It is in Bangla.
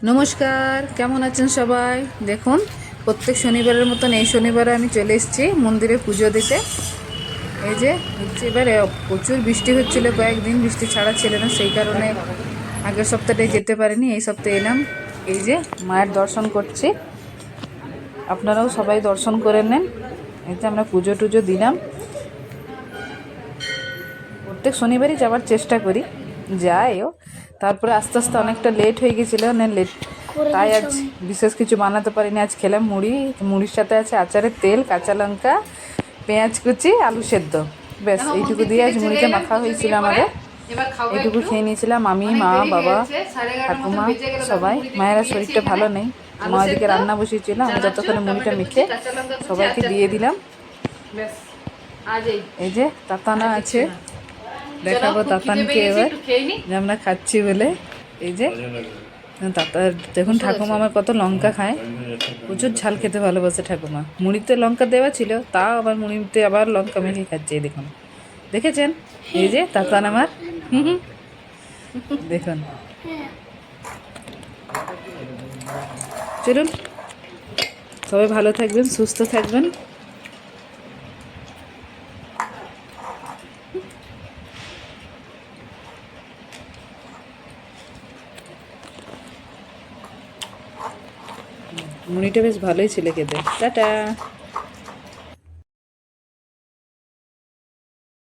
নমস্কার, কেমন আছেন সবাই? দেখুন, প্রত্যেক শনিবারের মতন এই শনিবারে আমি চলে এসেছি মন্দিরে পুজো দিতে। এই যে হচ্ছে, এবারে প্রচুর বৃষ্টি হচ্ছিল, কয়েকদিন বৃষ্টি ছাড়া ছিল না, সেই কারণে আগের সপ্তাহটায় যেতে পারিনি, এই সপ্তাহে এলাম। এই যে মায়ের দর্শন করছি, আপনারাও সবাই দর্শন করে নেন। এই যে আমরা পুজো টুজো দিলাম, প্রত্যেক শনিবারই যাওয়ার চেষ্টা করি, যাইও। তারপরে আস্তে আস্তে অনেকটা লেট হয়ে গেছিলো, লেট, তাই আজ বিশেষ কিছু বানাতে পারিনি। আজ খেলাম মুড়ি, মুড়ির সাথে আছে আচারের তেল, কাঁচা লঙ্কা, পেঁয়াজ কুচি, আলু সেদ্ধ, ব্যাস এইটুকু দিয়ে আজ মুড়িটা মাখা হয়েছিল আমাদের। এইটুকু খেয়ে নিয়েছিলাম আমি, মা, বাবা, ঠাকুমা, সবাই। মায়েরা শরীরটা ভালো নেই, মা ওইদিকে রান্না বসিয়েছিল, আমি যতক্ষণে মুড়িটা মেখে সবাইকে দিয়ে দিলাম। এই যে তাতানা আছে, দেখাবো তাতানকে এবার যে আমরা খাচ্ছি বলে। এই যে তাতা, দেখুন ঠাকুমা আমার কত লঙ্কা খায়, প্রচুর ঝাল খেতে ভালোবাসে ঠাকুমা। মুড়িতে লঙ্কা দেওয়া ছিল, তাও আবার মুড়িতে আবার লঙ্কা মেখে খাচ্ছে। এই দেখুন, দেখেছেন? এই যে তাতান আমার, দেখুন। চলুন, সবাই ভালো থাকবেন, সুস্থ থাকবেন। মুড়িটা বেশ ভালোই ছিল খেতে। টাটা।